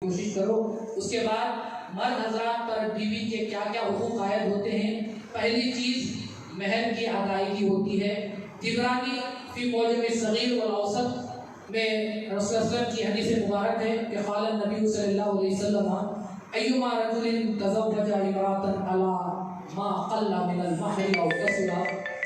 کوشش کرو۔ اس کے بعد مرد حضرات پر بیوی کے کیا کیا حقوق عائد ہوتے ہیں۔ پہلی چیز مہر کی ادائیگی ہوتی ہے۔ طبرانی فی معجم الصغیر والاوسط میں رسول اللہ صلی اللہ علیہ وسلم کی حدیث مبارک ہے کہ قال النبی صلی اللہ علیہ وسلم ایما رجل تزوج امرأة على ما قل من المہر او کسر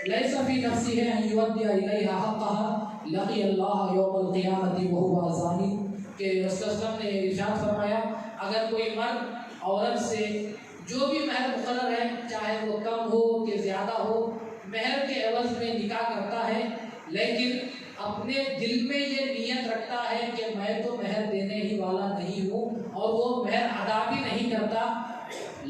لیس فی نفسه ان یودی الیہا حقها لقی اللہ یوم القیامۃ وہو زانی، کہ رسول اللہ صلی اللہ علیہ وسلم نے ارشاد فرمایا اگر کوئی مرد عورت سے جو بھی مہر مقرر ہے، چاہے وہ کم ہو کہ زیادہ ہو، مہر کے عوض میں نکاح کرتا ہے، لیکن اپنے دل میں یہ نیت رکھتا ہے کہ میں تو مہر دینے ہی والا نہیں ہوں، اور وہ مہر ادا بھی نہیں کرتا،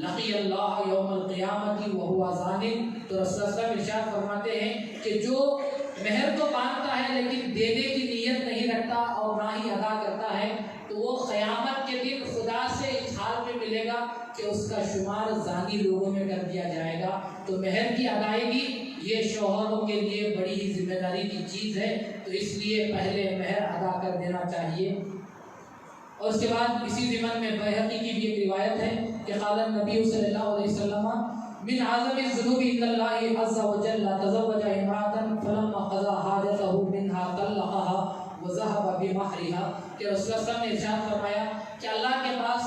لقی اللہ یوم القیامۃ وہو زانی، تو رسول اللہ صلی اللہ علیہ وسلم ارشاد فرماتے ہیں کہ جو مہر تو باندھتا ہے لیکن دینے کی نیت نہیں رکھتا اور نہ ہی ادا کرتا ہے، تو وہ قیامت کے دن خدا سے اس حال میں ملے گا کہ اس کا شمار زانی لوگوں میں کر دیا جائے گا۔ تو مہر کی ادائیگی یہ شوہروں کے لیے بڑی ہی ذمہ داری کی چیز ہے، تو اس لیے پہلے مہر ادا کر دینا چاہیے۔ اور اس کے بعد اسی ضمن میں بیہقی کی بھی ایک روایت ہے کہ قال النبی صلی اللہ علیہ وسلم من اعظم الذنوب عند اللہ عز وجل تزوج امرأة فلما قضى حاجته منها طلقها وذهب بمہرها، کہ رسول اللہ صلی اللہ علیہ وسلم نے ارشاد فرمایا کہ اللہ کے پاس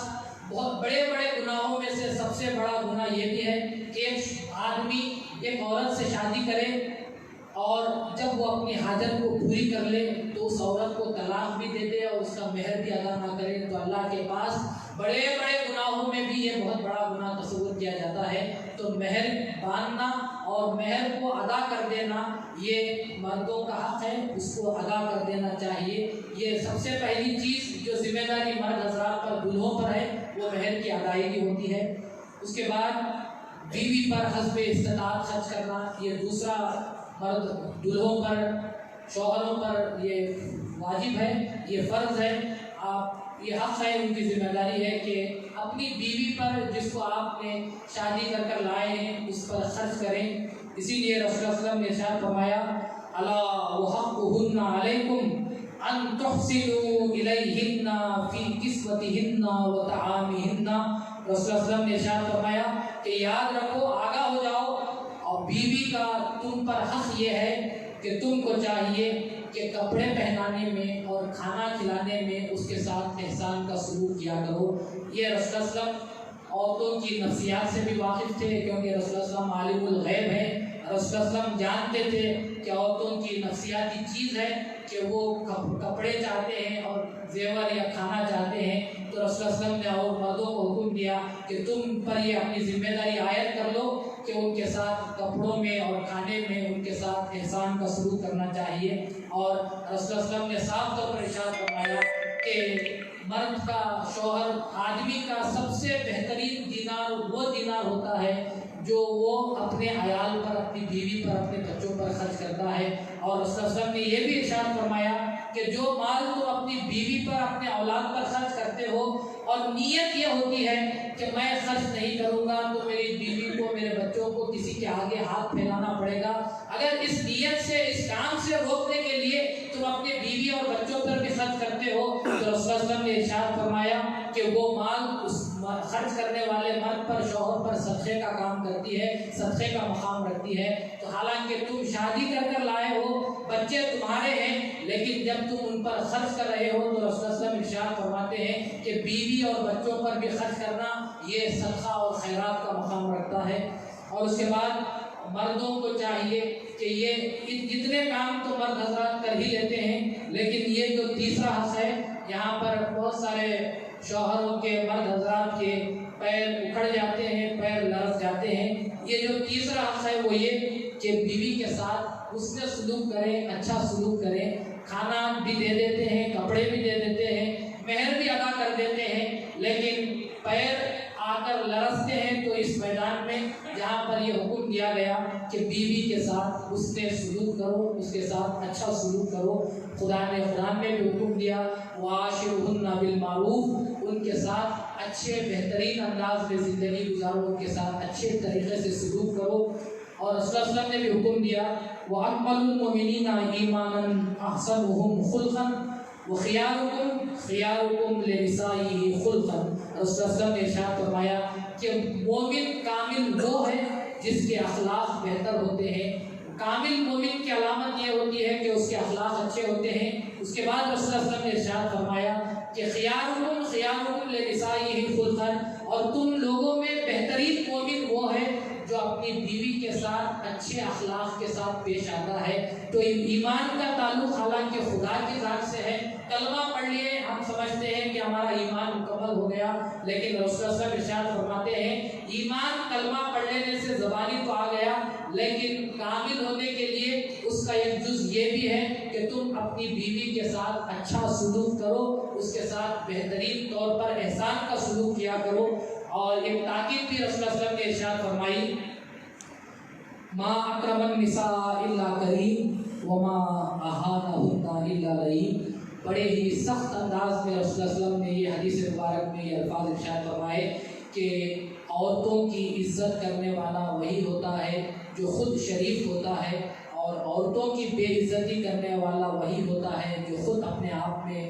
بہت بڑے بڑے گناہوں میں سے سب سے بڑا گناہ یہ بھی ہے کہ ایک آدمی ایک عورت سے شادی کرے اور جب وہ اپنی حاجت کو پوری کر لے تو اس عورت کو طلاق بھی دے دے اور اس کا مہر بھی ادا نہ کرے، تو اللہ کے پاس بڑے بڑے گناہوں میں بھی یہ بہت بڑا گناہ تصور کیا جاتا ہے۔ تو مہر باندھنا اور مہر کو ادا کر دینا یہ مردوں کا حق ہے، اس کو ادا کر دینا چاہیے۔ یہ سب سے پہلی چیز جو ذمہ داری مرد حضرات پر دلہوں پر ہے وہ مہر کی ادائیگی ہوتی ہے۔ اس کے بعد بیوی پر حسب استطاعت خرچ کرنا، یہ دوسرا مرد دلہوں پر شوہروں پر یہ واجب ہے، یہ فرض ہے، یہ حق ہے، ان کی ذمہ داری ہے کہ اپنی بیوی پر جس کو آپ نے شادی کر کر لائے ہیں اس پر خرچ کریں۔ اسی لیے رسول اللہ صلی اللہ علیہ وسلم نے ارشاد فرمایا الا وحقهن علیکم ان تحسنوا الیہن فی کسوتہن وطعامہن، رسول اللہ صلی اللہ علیہ وسلم نے ارشاد فرمایا کہ یاد رکھو، آگاہ ہو جاؤ، اور بیوی کا تم پر حق یہ ہے کہ تم کو چاہیے کہ کپڑے پہنانے میں اور کھانا کھلانے میں اس کے ساتھ احسان کا سلوک کیا کرو۔ یہ رسول اللہ صلی اللہ علیہ وسلم عورتوں کی نفسیات سے بھی واقف تھے، کیونکہ رسول اللہ صلی اللہ علیہ وسلم عالم الغیب ہیں۔ رسول اللہ صلی اللہ علیہ وسلم جانتے تھے کہ عورتوں کی نفسیاتی چیز ہے کہ وہ کپڑے چاہتے ہیں اور زیور یا کھانا چاہتے ہیں، تو رسول اللہ صلی اللہ علیہ وسلم نے اور مردوں کو حکم دیا کہ تم پر یہ اپنی ذمہ داری عائد کر لو کہ ان کے ساتھ کپڑوں میں اور کھانے میں ان کے ساتھ احسان کا سلوک کرنا چاہیے۔ اور رسول اللہ صلی اللہ علیہ وسلم نے صاف طور پر ارشاد فرمایا کہ مرد کا، شوہر آدمی کا سب سے بہترین دینار وہ دینار ہوتا ہے جو وہ اپنے عیال پر، اپنی بیوی پر، اپنے بچوں پر خرچ کرتا ہے۔ اور رسول اللہ صلی اللہ علیہ وسلم نے یہ بھی ارشاد فرمایا کہ جو مال تم اپنی بیوی پر، اپنے اولاد پر خرچ کرتے ہو اور نیت یہ ہوتی ہے کہ میں خرچ نہیں کروں گا تو میری بیوی کو، میرے بچوں کو کسی کے آگے ہاتھ پھیلانا پڑے گا، اگر اس نیت سے، اس کام سے روکنے کے لیے تم اپنے بیوی اور بچوں پر بھی خرچ کرتے ہو تو رسول اللہ صلی اللہ علیہ وسلم نے ارشاد فرمایا کہ وہ مال اس خرچ کرنے والے مرد پر، شوہر پر صدقے کا کام کرتی ہے، صدقے کا مقام رکھتی ہے۔ تو حالانکہ تم شادی کر کر لائے ہو، بچے تمہارے ہیں، لیکن جب تم ان پر خرچ کر رہے ہو تو رسول اللہ صلی اللہ علیہ وسلم ارشاد فرماتے ہیں کہ بیوی اور بچوں پر بھی خرچ کرنا یہ صدقہ اور خیرات کا مقام رکھتا ہے۔ اور اس کے بعد مردوں کو چاہیے کہ یہ جتنے کام تو مرد حضرات کر ہی لیتے ہیں، لیکن یہ جو تیسرا حصہ ہے، یہاں پر بہت سارے شوہروں کے، مرد حضرات کے پیر اکھڑ جاتے ہیں، پیر لرز جاتے ہیں۔ یہ جو تیسرا حصہ ہے وہ یہ کہ بیوی کے ساتھ حسن سلوک کریں، اچھا سلوک کریں، کھانا بھی دے دیتے ہیں، کپڑے بھی دے دیتے ہیں، مہر بھی ادا کر دیتے ہیں، لیکن پیر آ کر لرزتے ہیں، تو اس میدان میں جہاں پر یہ حکم دیا گیا کہ بیوی کے ساتھ حسن سلوک کرو، اس کے ساتھ اچھا سلوک کرو، خدا نے قرآن میں بھی حکم دیا وَعَاشِرُهُنَّ بِالْمَعْرُوفِ، ان کے ساتھ اچھے بہترین انداز میں زندگی گزارو، ان کے ساتھ اچھے طریقے سے سلوک کرو۔ اور رسول اللہ صلی اللہ علیہ وسلم نے بھی حکم دیا وَأَكْمَلُ الْمُؤْمِنِينَ إِيمَانًا أَحْسَنُهُمْ خُلُقًا، وخیارکم خیارکم لنسائہ خلقا، رسول اللہ صلی اللہ علیہ وسلم نے ارشاد فرمایا کہ مومن کامل وہ ہے جس کے اخلاق بہتر ہوتے ہیں۔ کامل مومن کی علامت یہ ہوتی ہے کہ اس کے اخلاق اچھے ہوتے ہیں۔ اس کے بعد رسول اللہ صلی اللہ علیہ وسلم نے ارشاد فرمایا کہ خیارکم خیارکم لنسائہ خلقا، اور تم لوگوں میں بہترین مومن وہ ہے جو اپنی بیوی کے ساتھ اچھے اخلاق کے ساتھ پیش آتا ہے۔ تو ایمان کا تعلق حالانکہ خدا کی ذات سے ہے۔ کلمہ پڑھ لیے ہم سمجھتے ہیں کہ ہمارا ایمان مکمل ہو گیا، لیکن رسول اللہ صلی اللہ علیہ وسلم ارشاد فرماتے ہیں ایمان کلمہ پڑھ لینے سے زبانی تو آ گیا، لیکن کامل ہونے کے لیے اس کا ایک جز یہ بھی ہے کہ تم اپنی بیوی کے ساتھ اچھا سلوک کرو، اس کے ساتھ بہترین طور پر احسان کا سلوک کیا کرو۔ اور ایک تاکید بھی رسول اللہ صلی اللہ علیہ وسلم نے ارشاد فرمائی ما اکرم النساء الا کریم وما اہانہن الا لئیم۔ بڑے ہی سخت انداز میں رسول اللہ صلی اللہ علیہ وسلم نے یہ حدیث مبارک میں یہ الفاظ ارشاد فرمائے کہ عورتوں کی عزت کرنے والا وہی ہوتا ہے جو خود شریف ہوتا ہے، اور عورتوں کی بے عزتی کرنے والا وہی ہوتا ہے جو خود اپنے آپ میں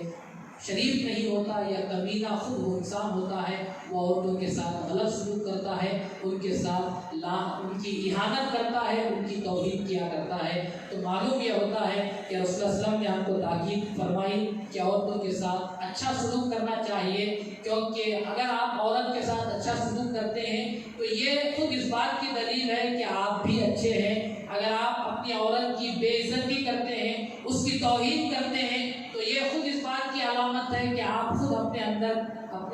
شریف نہیں ہوتا یا کمینہ خود وہ انسان ہوتا ہے، وہ عورتوں کے ساتھ غلط سلوک کرتا ہے، ان کے ساتھ ان کی اہانت کرتا ہے، ان کی توہین کیا کرتا ہے۔ تو معلوم یہ ہوتا ہے کہ رسول اللہ صلی اللہ علیہ وسلم نے ہم کو تاکید فرمائی کہ عورتوں کے ساتھ اچھا سلوک کرنا چاہیے، کیونکہ اگر آپ عورت کے ساتھ اچھا سلوک کرتے ہیں تو یہ خود اس بات کی دلیل ہے کہ آپ بھی اچھے ہیں۔ اگر آپ اپنی عورت کی بے عزتی کرتے ہیں، اس کی توہین کرتے ہیں، تو یہ خود اس بات کی علامت ہے کہ آپ خود اپنے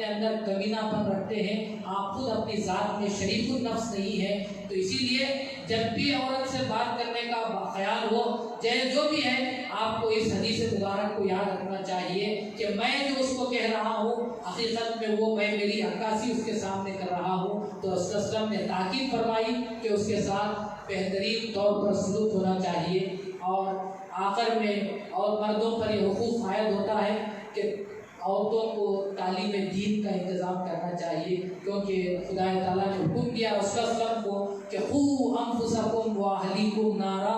اندر کمینہ پن رکھتے ہیں، آپ خود اپنی ذات میں شریف النفس نہیں ہے۔ تو اسی لیے جب بھی عورت سے بات کرنے کا خیال ہو، چاہے جو بھی ہے، آپ کو اس حدیث مبارک کو یاد رکھنا چاہیے کہ میں جو اس کو کہہ رہا ہوں حقیقت میں وہ میں میری عکاسی اس کے سامنے کر رہا ہوں۔ تو رسول اللہ صلی اللہ علیہ وسلم نے تاکید فرمائی کہ اس کے ساتھ بہترین طور پر سلوک ہونا چاہیے۔ اور آخر میں اور مردوں پر یہ حقوق عائد ہوتا ہے کہ عورتوں کو تعلیم دین کا انتظام کرنا چاہیے، کیونکہ خدا تعالیٰ نے حکم دیا رسول اللہ صلی اللہ علیہ وسلم کو کہ قوا انفسکم واہلیکم نارا،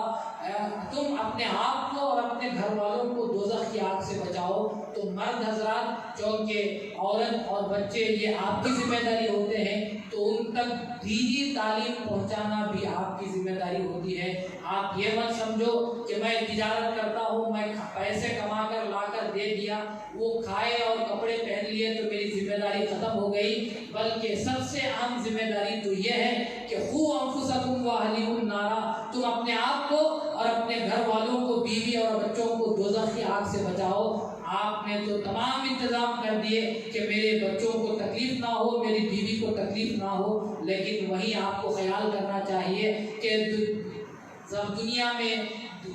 تم اپنے آپ کو اور اپنے گھر والوں کو دوزخ کی آگ سے بچاؤ۔ تو مرد حضرات، چونکہ عورت اور بچے یہ آپ کی ذمہ داری ہوتے ہیں، تو ان تک دینی تعلیم پہنچانا بھی آپ کی ذمہ داری ہوتی ہے۔ آپ یہ مت سمجھو کہ میں تجارت کرتا ہوں، میں پیسے کما کر لا کر دے دیا، وہ کھائے اور کپڑے پہن لیے تو میری ذمہ داری ختم ہو گئی، بلکہ سب سے اہم ذمہ داری تو یہ ہے کہ قوا انفسکم واہلیکم نارا، تم اپنے آپ کو اور اپنے گھر والوں کو، بیوی اور بچوں کو دوزخ کی آگ سے بچاؤ۔ آپ نے تو تمام انتظام کر دیے کہ میرے بچوں کو تکلیف نہ ہو، میری بیوی کو تکلیف نہ ہو، لیکن وہیں آپ کو خیال کرنا چاہیے کہ جب دنیا میں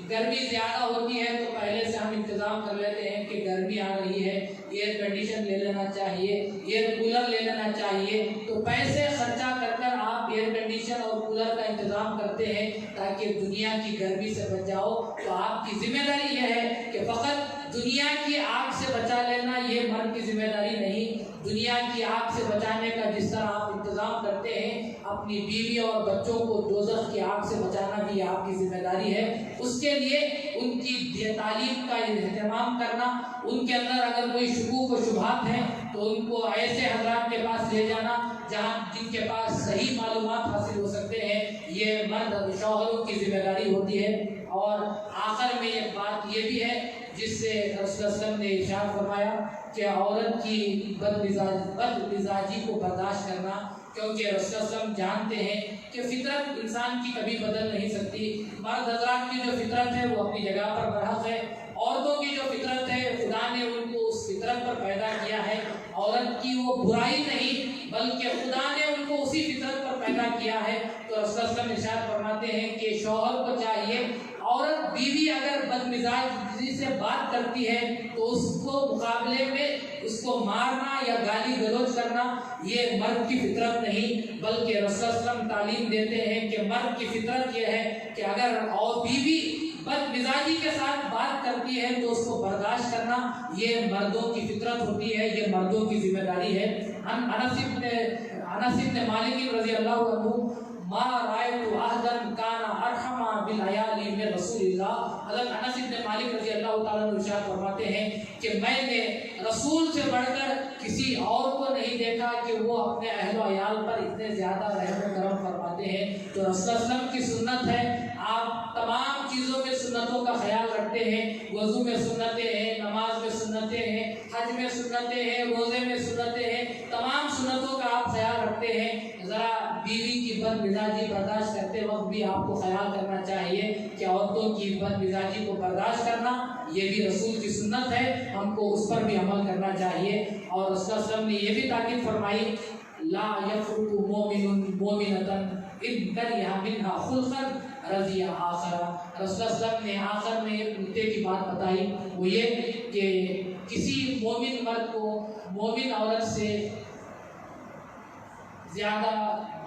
گرمی زیادہ ہوتی ہے تو پہلے سے ہم انتظام کر لیتے ہیں کہ گرمی آ رہی ہے، ایئر کنڈیشن لے لینا چاہیے، ایئر کولر لے لینا چاہیے۔ تو پیسے خرچہ کر کر آپ ایئر کنڈیشن اور کولر کا انتظام کرتے ہیں تاکہ دنیا کی گرمی سے بچ جاؤ۔ تو آپ کی ذمہ داری یہ ہے کہ فقط دنیا کی آگ سے بچا لینا یہ مرد کی ذمہ داری نہیں، دنیا کی آگ سے بچانے کا جس طرح آپ انتظام کرتے ہیں، اپنی بیوی اور بچوں کو دوزخ کی آگ سے بچانا بھی آپ کی ذمہ داری ہے۔ اس کے لیے ان کی تعلیم کا اہتمام کرنا، ان کے اندر اگر کوئی شکوک و شبہات ہیں تو ان کو ایسے حضرات کے پاس لے جانا جن کے پاس صحیح معلومات حاصل ہو سکتے ہیں، یہ مرد اور شوہروں کی ذمہ داری ہوتی ہے۔ اور آخر میں ایک بات یہ بھی ہے جس سے رسول اللہ صلی اللہ علیہ وسلم نے ارشاد فرمایا کہ عورت کی بد مزاجی کو برداشت کرنا، کیونکہ رسول اللہ صلی اللہ علیہ وسلم جانتے ہیں کہ فطرت انسان کی کبھی بدل نہیں سکتی۔ مرد حضرات کی جو فطرت ہے وہ اپنی جگہ پر برحق ہے، عورتوں کی جو فطرت ہے خدا نے ان کو اس فطرت پر پیدا کیا ہے۔ عورت کی وہ برائی نہیں بلکہ خدا نے ان کو اسی فطرت پر پیدا کیا ہے۔ تو رسول اللہ صلی اللہ علیہ وسلم ارشاد فرماتے ہیں کہ شوہر کو چاہیے عورت بیوی اگر بد مزاجی سے بات کرتی ہے تو اس کو مقابلے میں اس کو مارنا یا گالی گلوچ کرنا یہ مرد کی فطرت نہیں، بلکہ رسول اللہ صلی اللہ علیہ وسلم تعلیم دیتے ہیں کہ مرد کی فطرت یہ ہے کہ اگر اور بیوی بد مزاجی کے ساتھ بات کرتی ہے تو اس کو برداشت کرنا یہ مردوں کی فطرت ہوتی ہے، یہ مردوں کی ذمہ داری ہے۔ انس بن مالک رضی اللہ عنہ ما رأيت أحدا كان أرحم بالعيال من رسول اللہ۔ حضرت انس بن مالک رضی اللہ تعالیٰ عنہ ارشاد فرماتے ہیں کہ میں نے رسول سے بڑھ کر کسی اور کو نہیں دیکھا کہ وہ اپنے اہل و عیال پر اتنے زیادہ رحم و کرم فرماتے ہیں۔ تو رسول اللہ علیہ وسلم کی سنت ہے، آپ تمام چیزوں میں سنتوں کا خیال رکھتے ہیں۔ وضو میں سنتیں ہیں، نماز میں سنتیں ہیں، حج میں سنتیں ہیں، روزے میں سنتیں ہیں، تمام سنتوں کا آپ خیال رکھتے ہیں۔ ذرا بیوی کی بد مزاجی برداشت کرتے وقت بھی آپ کو خیال کرنا چاہیے کہ عورتوں کی بد مزاجی کو برداشت کرنا یہ بھی رسول کی سنت ہے، ہم کو اس پر بھی عمل کرنا چاہیے۔ اور رسول اللہ صلی اللہ علیہ وسلم نے یہ بھی تاکید فرمائی، لا یفرق مومن مومنۃ ان کرہ منھا خلقا رضی آخرا۔ رسول اللہ صلی اللہ علیہ وسلم نے آخر میں ایک نکتے کی بات بتائی، وہ یہ کہ کسی مومن مرد کو مومن عورت سے زیادہ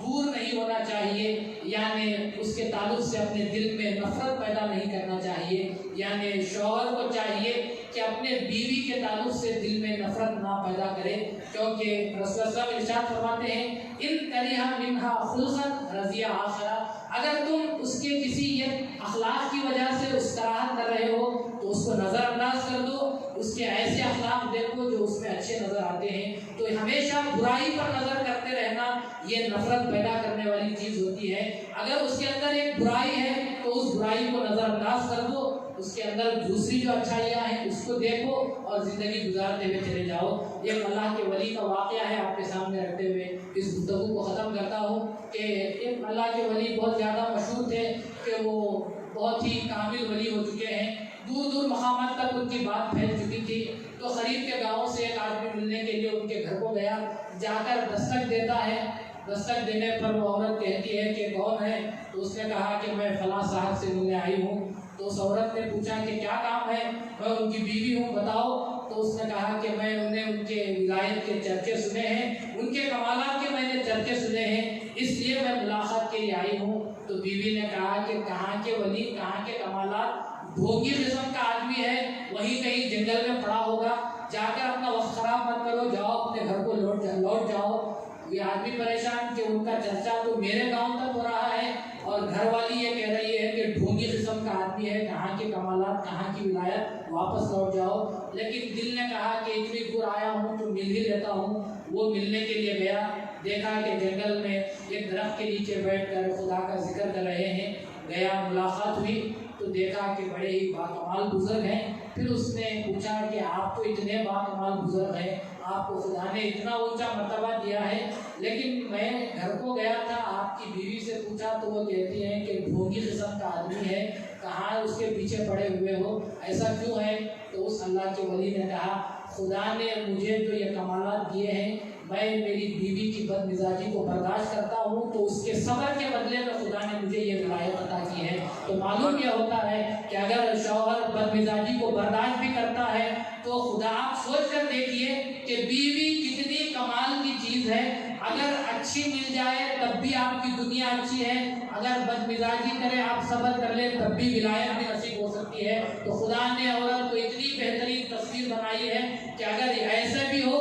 دور نہیں ہونا چاہیے، یعنی اس کے تعلق سے اپنے دل میں نفرت پیدا نہیں کرنا چاہیے۔ یعنی شوہر کو چاہیے کہ اپنے بیوی کے تعلق سے دل میں نفرت نہ پیدا کرے، کیونکہ رسول اللہ صلی اللہ علیہ وسلم ارشاد فرماتے ہیں ان کرہ منھا خلقا رضی آخرا، اگر تم اس کے کسی یہ اخلاق کی وجہ سے اس کراہت کر رہے ہو تو اس کو نظر انداز کر دو، اس کے ایسے اخلاق دیکھو جو اس میں اچھے نظر آتے ہیں۔ تو ہمیشہ برائی پر نظر کرتے رہنا یہ نفرت پیدا کرنے والی چیز ہوتی ہے۔ اگر اس کے اندر ایک برائی ہے تو اس برائی کو نظر انداز کر دو، اس کے اندر دوسری جو اچھائیاں ہیں اس کو دیکھو اور زندگی گزارتے ہوئے چلے جاؤ۔ ایک اللہ کے ولی کا واقعہ ہے آپ کے سامنے رکھتے ہوئے اس گفتگو کو ختم کرتا ہوں کہ ایک اللہ کے ولی بہت زیادہ مشہور تھے کہ وہ بہت ہی کامل ولی ہو چکے ہیں، دور دور مقامات تک ان کی بات پھیل چکی تھی۔ تو قریب کے گاؤں سے ایک آدمی ملنے کے لیے ان کے گھر کو گیا، جا کر دستک دیتا ہے، دستک دینے پر وہ عورت کہتی ہے کہ کون ہے؟ تو اس نے کہا کہ میں فلاں صاحب سے ملنے آئی ہوں۔ تو اس عورت نے پوچھا کہ کیا کام ہے؟ میں ان کی بیوی ہوں، بتاؤ۔ تو اس نے کہا کہ میں انہیں ان کے ولایت کے چرچے سنے ہیں، ان کے کمالات کے میں نے چرچے سنے ہیں، اس لیے میں ملاقات کے لیے آئی ہوں۔ تو بیوی نے کہا کہ کہاں کے ولی، کہاں کے کمالات؟ ڈھونگی قسم کا آدمی ہے، وہیں کہیں جنگل میں پڑا ہوگا، جا کر اپنا وقت خراب مت کرو، جاؤ اپنے گھر کو لوٹ جاؤ۔ یہ آدمی پریشان کہ ان کا چرچا تو میرے گاؤں تک ہو رہا ہے اور گھر والی یہ کہہ رہی ہے کہ ڈھونگی قسم کا آدمی ہے، کہاں کے کمالات، کہاں کی ولایت، واپس لوٹ جاؤ۔ لیکن دل نے کہا کہ اتنی دور آیا ہوں تو مل ہی لیتا ہوں۔ وہ ملنے کے لیے گیا، دیکھا کہ جنگل میں ایک درخت کے نیچے بیٹھ کر خدا کا ذکر کر رہے ہیں۔ گیا، ملاقات ہوئی تو دیکھا کہ بڑے ہی باکمال بزرگ ہیں۔ پھر اس نے پوچھا کہ آپ تو اتنے باکمال بزرگ ہیں، آپ کو خدا نے اتنا اونچا مرتبہ دیا ہے، لیکن میں گھر کو گیا تھا، آپ کی بیوی سے پوچھا تو وہ کہتی ہیں کہ ڈھونگی قسم کا آدمی ہے، کہاں اس کے پیچھے پڑے ہوئے ہو، ایسا کیوں ہے؟ تو اس اللہ کے ولی نے کہا خدا نے مجھے جو یہ کمالات دیے ہیں، میں میری بیوی کی بد مزاجی کو برداشت کرتا ہوں تو اس کے صبر کے بدلے میں خدا نے مجھے یہ ولایت عطا کی ہے۔ تو معلوم یہ ہوتا ہے کہ اگر شوہر بد مزاجی کو برداشت بھی کرتا ہے تو خدا، آپ سوچ کر دیکھیے کہ بیوی کتنی کمال کی چیز ہے، اگر اچھی مل جائے تب بھی آپ کی دنیا اچھی ہے، اگر بد مزاجی کرے آپ صبر کر لیں تب بھی ولایت بھی نصیب ہو سکتی ہے۔ تو خدا نے عورت کو اتنی بہترین تصویر بنائی ہے کہ اگر ایسے بھی ہو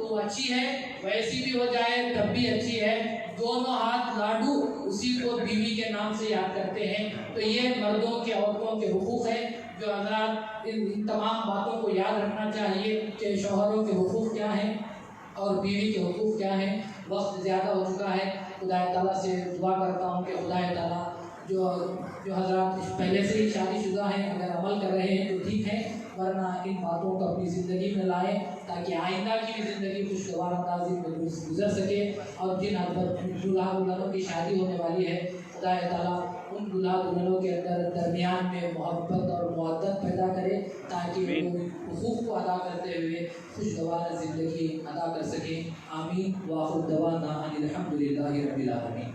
تو اچھی ہے، ویسی بھی ہو جائے تب بھی اچھی ہے۔ دونوں ہاتھ لاڈو اسی کو بیوی کے نام سے یاد کرتے ہیں۔ تو یہ مردوں کے عورتوں کے حقوق ہیں جو حضرات ان تمام باتوں کو یاد رکھنا چاہیے کہ شوہروں کے حقوق کیا ہیں اور بیوی کے حقوق کیا ہیں۔ وقت زیادہ ہو چکا ہے، خدا تعالیٰ سے دعا کرتا ہوں کہ خدا تعالیٰ جو حضرات پہلے سے ہی شادی شدہ ہیں اگر عمل کر رہے ہیں تو ٹھیک ہے، ورنہ ان باتوں کو اپنی زندگی میں لائیں تاکہ آئندہ کی بھی زندگی خوشگوار اندازی میں گزر سکے۔ اور جن دلہا دلہنوں کی شادی ہونے والی ہے، خدا تعالیٰ ان دلہا دلہنوں کے اندر درمیان میں محبت اور مودت پیدا کرے تاکہ وہ حقوق کو ادا کرتے ہوئے خوشگوار زندگی ادا کر سکیں۔ آمین۔ وآخر دعوانا ان الحمد للہ رب العالمین۔